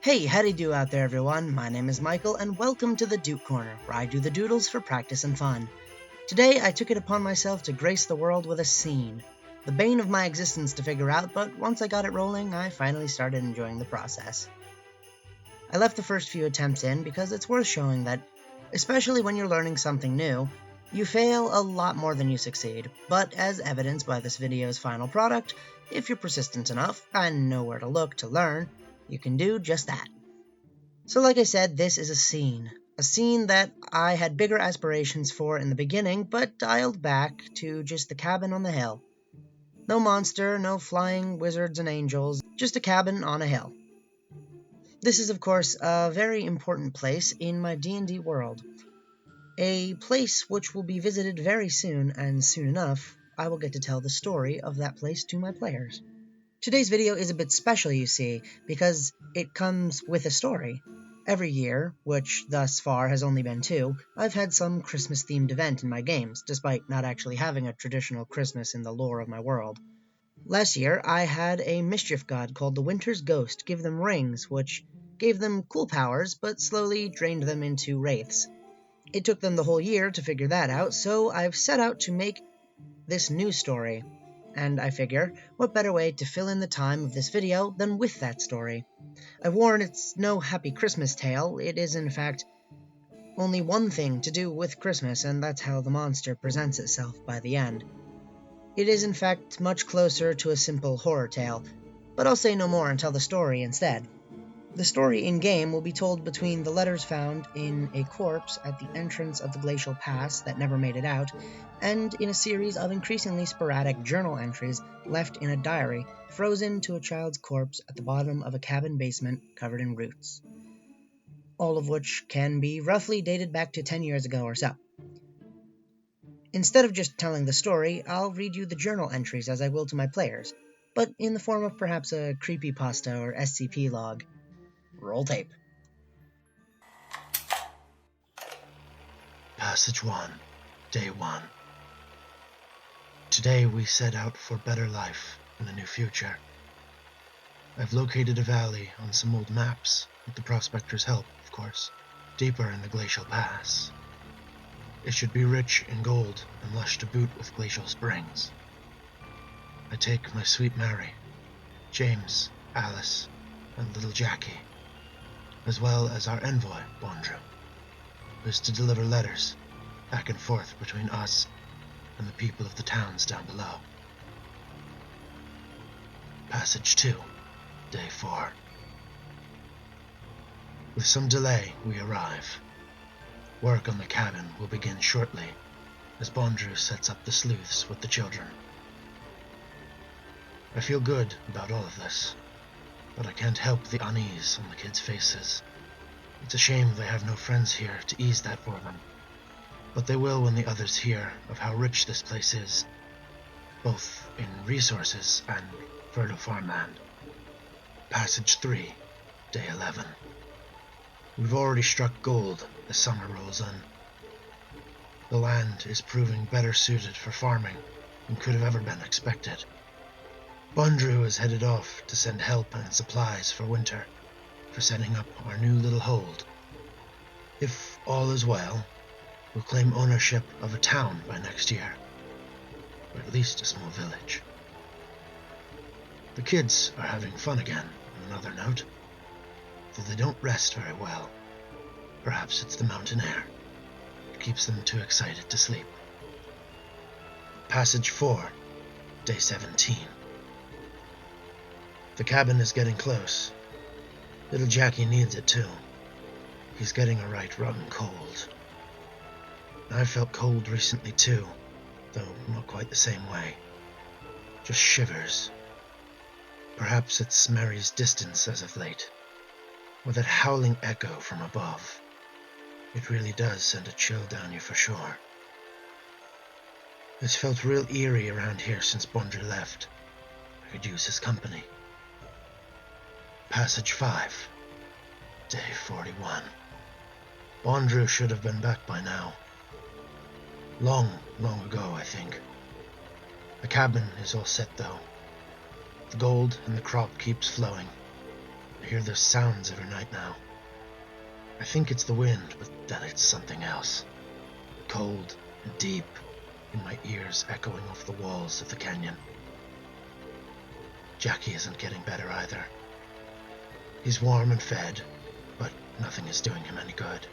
Hey, howdy do out there everyone, my name is Michael and welcome to the Duke Corner, where I do the doodles for practice and fun. Today I took it upon myself to grace the world with a scene. The bane of my existence to figure out, but once I got it rolling, I finally started enjoying the process. I left the first few attempts in because it's worth showing that, especially when you're learning something new, you fail a lot more than you succeed, but as evidenced by this video's final product, if you're persistent enough and know where to look to learn, you can do just that. So like I said, this is a scene that I had bigger aspirations for in the beginning, but dialed back to just the cabin on the hill. No monster, no flying wizards and angels, just a cabin on a hill. This is of course a very important place in my D&D world. A place which will be visited very soon, and soon enough, I will get to tell the story of that place to my players. Today's video is a bit special, you see, because it comes with a story. Every year, which thus far has only been 2, I've had some Christmas-themed event in my games, despite not actually having a traditional Christmas in the lore of my world. Last year, I had a mischief god called the Winter's Ghost give them rings, which gave them cool powers, but slowly drained them into wraiths. It took them the whole year to figure that out, so I've set out to make this new story. And I figure, what better way to fill in the time of this video than with that story? I warn, it's no happy Christmas tale, it is in fact only one thing to do with Christmas, and that's how the monster presents itself by the end. It is in fact much closer to a simple horror tale, but I'll say no more and tell the story instead. The story in-game will be told between the letters found in a corpse at the entrance of the glacial pass that never made it out, and in a series of increasingly sporadic journal entries left in a diary frozen to a child's corpse at the bottom of a cabin basement covered in roots. All of which can be roughly dated back to 10 years ago or so. Instead of just telling the story, I'll read you the journal entries as I will to my players, but in the form of perhaps a creepypasta or SCP log. Roll tape. Passage 1, Day 1. Today we set out for better life and a new future. I've located a valley on some old maps, with the prospector's help, of course, deeper in the glacial pass. It should be rich in gold and lush to boot with glacial springs. I take my sweet Mary, James, Alice, and little Jackie, as well as our envoy, Bondrew, who's to deliver letters back and forth between us and the people of the towns down below. Passage 2, Day 4. With some delay, we arrive. Work on the cabin will begin shortly, as Bondrew sets up the sleuths with the children. I feel good about all of this, but I can't help the unease on the kids' faces. It's a shame they have no friends here to ease that for them, but they will when the others hear of how rich this place is, both in resources and fertile farmland. Passage 3, Day 11. We've already struck gold as summer rolls in. The land is proving better suited for farming than could have ever been expected. Bondrew is headed off to send help and supplies for winter, for setting up our new little hold. If all is well, we'll claim ownership of a town by next year, or at least a small village. The kids are having fun again, on another note, though they don't rest very well. Perhaps it's the mountain air. It keeps them too excited to sleep. Passage 4, Day 17. The cabin is getting close. Little Jackie needs it too. He's getting a right rotten cold. I've felt cold recently too, though not quite the same way. Just shivers. Perhaps it's Mary's distance as of late, or that howling echo from above. It really does send a chill down you for sure. It's felt real eerie around here since Bondrew left. I could use his company. Passage 5, Day 41. Bondrew should have been back by now. Long ago, I think. The cabin is all set though. The gold and the crop keeps flowing. I hear those sounds every night now. I think it's the wind, but then it's something else. Cold and deep in my ears, echoing off the walls of the canyon. Jackie isn't getting better either. He's warm and fed, but nothing is doing him any good.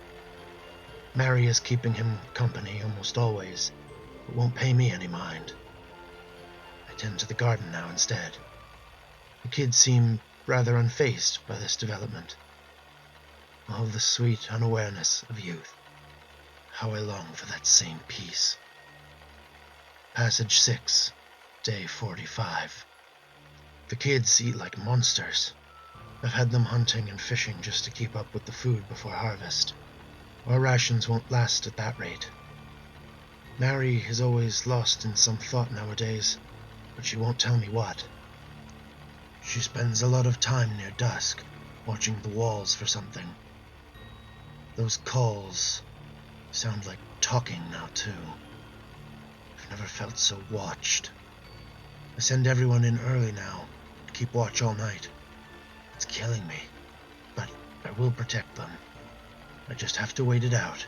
Mary is keeping him company almost always, but won't pay me any mind. I tend to the garden now instead. The kids seem rather unfazed by this development. All the sweet unawareness of youth. How I long for that same peace. Passage 6, day 45. The kids eat like monsters. I've had them hunting and fishing just to keep up with the food before harvest. Our rations won't last at that rate. Mary is always lost in some thought nowadays, but she won't tell me what. She spends a lot of time near dusk, watching the walls for something. Those calls sound like talking now too. I've never felt so watched. I send everyone in early now to keep watch all night. It's killing me, but I will protect them. I just have to wait it out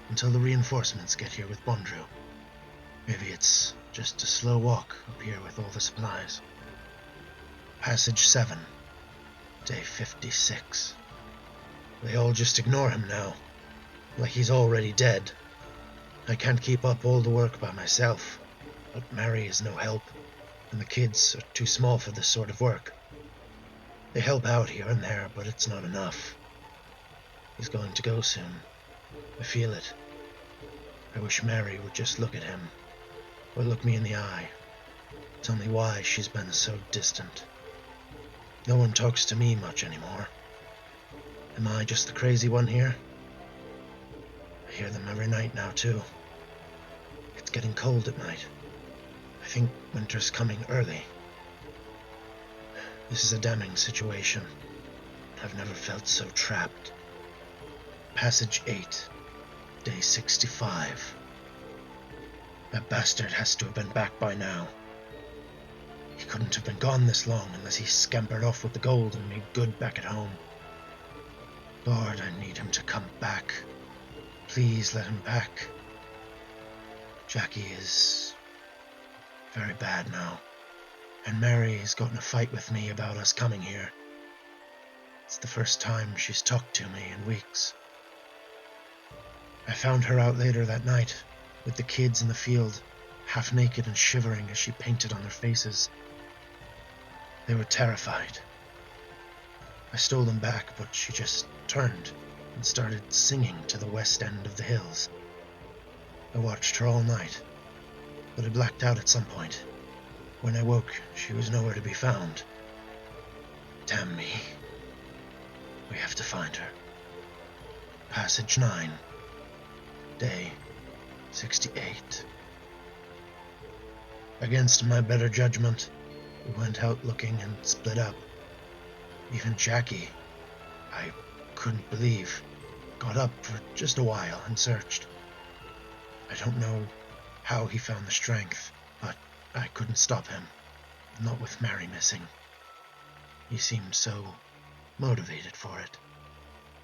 until the reinforcements get here with Bondru. Maybe it's just a slow walk up here with all the supplies. Passage 7, day 56. They all just ignore him now, like he's already dead. I can't keep up all the work by myself, but Mary is no help, and the kids are too small for this sort of work. They help out here and there, but it's not enough. He's going to go soon. I feel it. I wish Mary would just look at him, or look me in the eye. Tell me why she's been so distant. No one talks to me much anymore. Am I just the crazy one here? I hear them every night now too. It's getting cold at night. I think winter's coming early. This is a damning situation. I've never felt so trapped. Passage 8, day 65. That bastard has to have been back by now. He couldn't have been gone this long unless he scampered off with the gold and made good back at home. Lord, I need him to come back. Please let him back. Jackie is very bad now, and Mary has gotten a fight with me about us coming here. It's the first time she's talked to me in weeks. I found her out later that night, with the kids in the field, half naked and shivering as she painted on their faces. They were terrified. I stole them back, but she just turned and started singing to the west end of the hills. I watched her all night, but I blacked out at some point. When I woke, she was nowhere to be found. Damn me. We have to find her. Passage 9, day 68. Against my better judgment, we went out looking and split up. Even Jackie, I couldn't believe, got up for just a while and searched. I don't know how he found the strength, but I couldn't stop him, not with Mary missing. He seemed so motivated for it.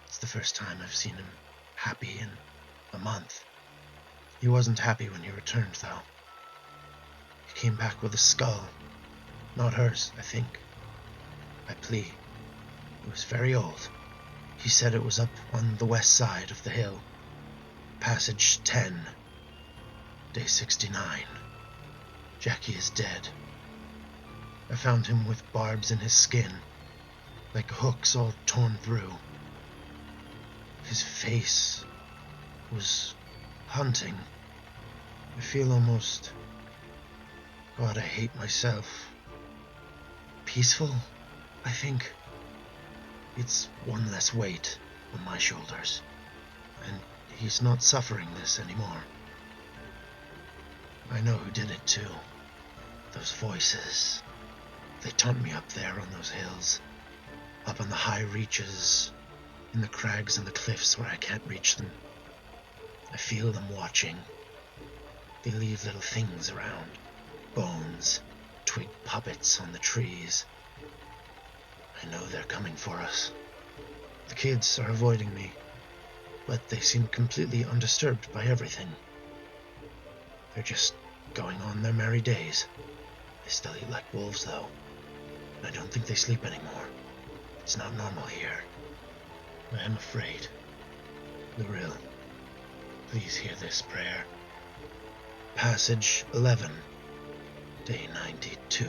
It's the first time I've seen him happy in a month. He wasn't happy when he returned, though. He came back with a skull. Not hers, I think. I plea. It was very old. He said it was up on the west side of the hill. Passage 10, day 69. Jackie is dead. I found him with barbs in his skin, like hooks all torn through. His face was haunting. I feel almost... God, I hate myself. Peaceful, I think. It's one less weight on my shoulders, and he's not suffering this anymore. I know who did it too. Those voices. They taunt me up there on those hills, up on the high reaches, in the crags and the cliffs where I can't reach them. I feel them watching. They leave little things around, bones, twig puppets on the trees. I know they're coming for us. The kids are avoiding me, but they seem completely undisturbed by everything. They're just going on their merry days. They still eat like wolves, though. I don't think they sleep anymore. It's not normal here. I am afraid. Loril, please hear this prayer. Passage 11, day 92.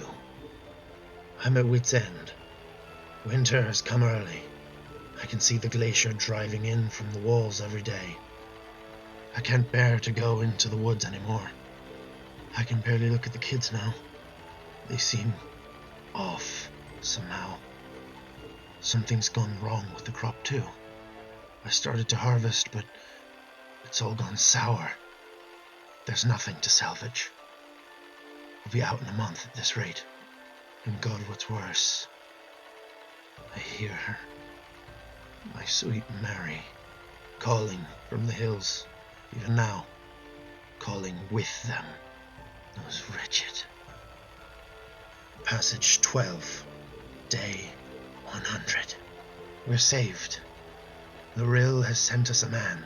I'm at wit's end. Winter has come early. I can see the glacier driving in from the walls every day. I can't bear to go into the woods anymore. I can barely look at the kids now. They seem off somehow. Something's gone wrong with the crop too. I started to harvest, but it's all gone sour. There's nothing to salvage. We'll be out in a month at this rate. And God, what's worse, I hear her, my sweet Mary, calling from the hills, even now, calling with them, those wretched. Passage 12, day 100. We're saved. Loril has sent us a man.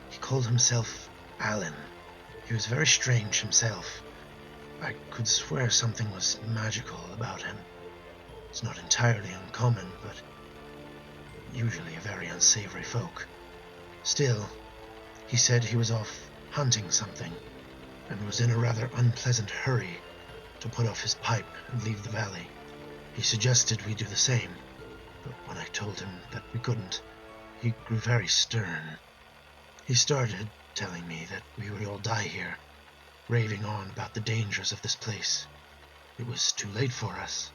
He called himself Alan. He was very strange himself. I could swear something was magical about him. It's not entirely uncommon, but usually a very unsavory folk. Still, he said he was off hunting something, and was in a rather unpleasant hurry to put off his pipe and leave the valley. He suggested we do the same, but when I told him that we couldn't, he grew very stern. He started telling me that we would all die here, raving on about the dangers of this place. It was too late for us.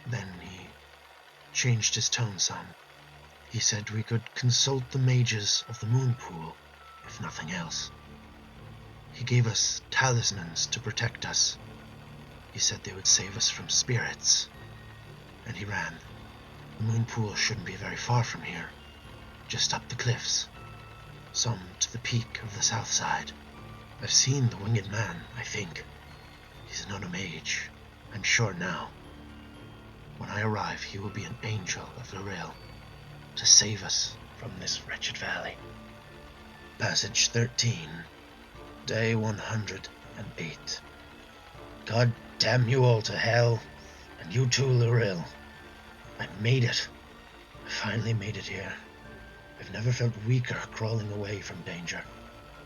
Then he changed his tone some. He said we could consult the mages of the moon pool, if nothing else. He gave us talismans to protect us. He said they would save us from spirits. And he ran. The moon pool shouldn't be very far from here, just up the cliffs, some to the peak of the south side. I've seen the winged man, I think. He's not a mage, I'm sure now. When I arrive, he will be an angel of Loril, to save us from this wretched valley. Passage 13, day 108. God damn you all to hell, and you too, Loril. I made it. I finally made it here. I've never felt weaker crawling away from danger,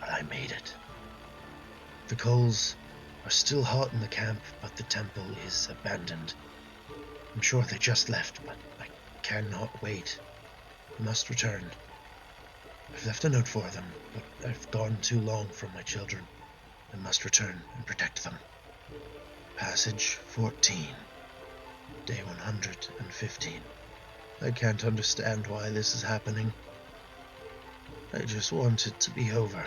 but I made it. The coals are still hot in the camp, but the temple is abandoned. I'm sure they just left, but I cannot wait. I must return. I've left a note for them, but I've gone too long from my children. I must return and protect them. Passage 14, day 115. I can't understand why this is happening. I just want it to be over.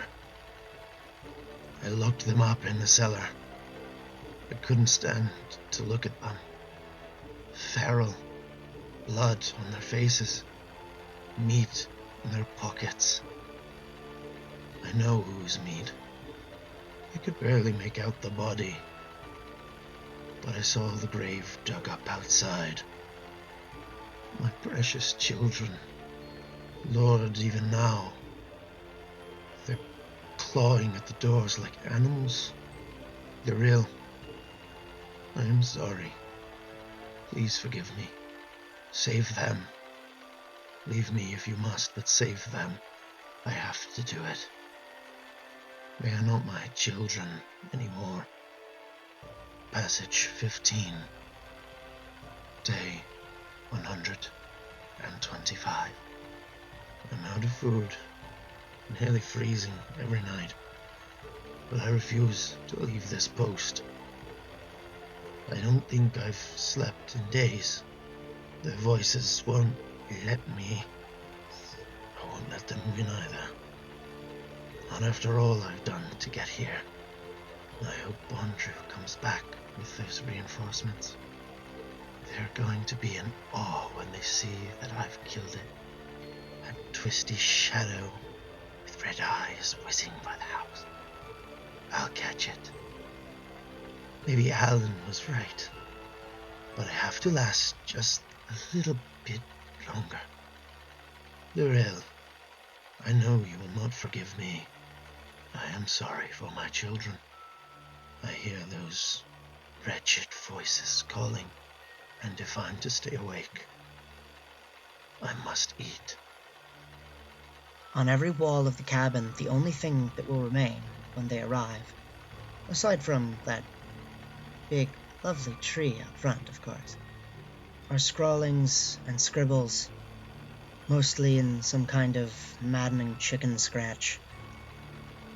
I locked them up in the cellar. I couldn't stand to look at them. Feral, blood on their faces, meat in their pockets. I know whose meat. I could barely make out the body, but I saw the grave dug up outside. My precious children, Lord, even now, they're clawing at the doors like animals. They're ill. I am sorry. Please forgive me. Save them. Leave me if you must, but save them. I have to do it. They are not my children anymore. Passage 15, day 125. I'm out of food, nearly freezing every night, but I refuse to leave this post. I don't think I've slept in days. Their voices won't let me. I won't let them win either. Not after all I've done to get here. I hope Bondrew comes back with those reinforcements. They're going to be in awe when they see that I've killed it. That twisty shadow with red eyes whizzing by the house. I'll catch it. Maybe Alan was right, but I have to last just a little bit longer. Lurel, I know you will not forgive me. I am sorry for my children. I hear those wretched voices calling, and if I'm to stay awake, I must eat. On every wall of the cabin, the only thing that will remain when they arrive, aside from that big, lovely tree out front, of course, are scrawlings and scribbles, mostly in some kind of maddening chicken scratch,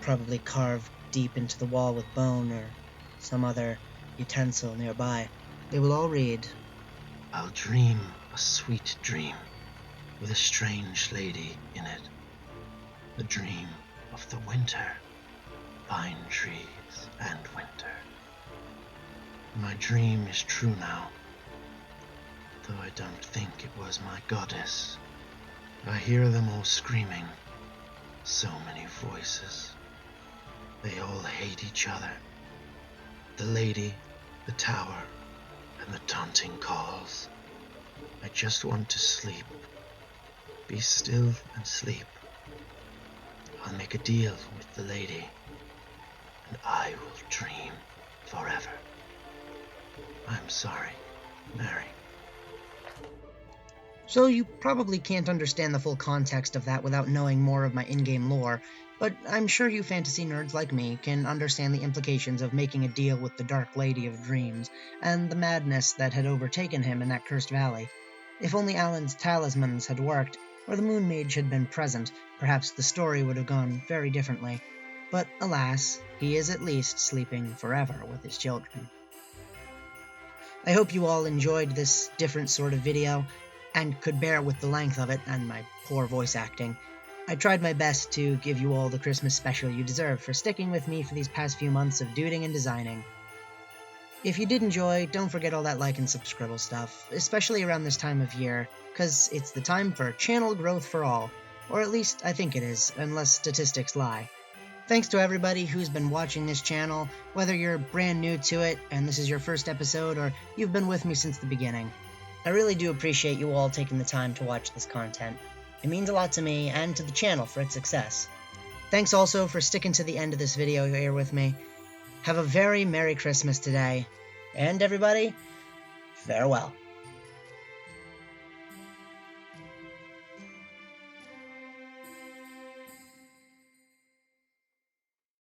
probably carved deep into the wall with bone or some other utensil nearby. They will all read, I'll dream a sweet dream with a strange lady in it. The dream of the winter, pine trees and winter. My dream is true now, though I don't think it was my goddess. I hear them all screaming, so many voices. They all hate each other. The lady, the tower, and the taunting calls. I just want to sleep. Be still and sleep. I'll make a deal with the lady, and I will dream forever. I'm sorry, Mary. So you probably can't understand the full context of that without knowing more of my in-game lore, but I'm sure you fantasy nerds like me can understand the implications of making a deal with the Dark Lady of Dreams, and the madness that had overtaken him in that cursed valley. If only Alan's talismans had worked, or the Moon Mage had been present, perhaps the story would have gone very differently. But alas, he is at least sleeping forever with his children. I hope you all enjoyed this different sort of video, and could bear with the length of it and my poor voice acting. I tried my best to give you all the Christmas special you deserve for sticking with me for these past few months of duding and designing. If you did enjoy, don't forget all that like and subscribe stuff, especially around this time of year, cause it's the time for channel growth for all, or at least I think it is, unless statistics lie. Thanks to everybody who's been watching this channel, whether you're brand new to it and this is your first episode, or you've been with me since the beginning. I really do appreciate you all taking the time to watch this content. It means a lot to me and to the channel for its success. Thanks also for sticking to the end of this video here with me. Have a very Merry Christmas today, and everybody, farewell.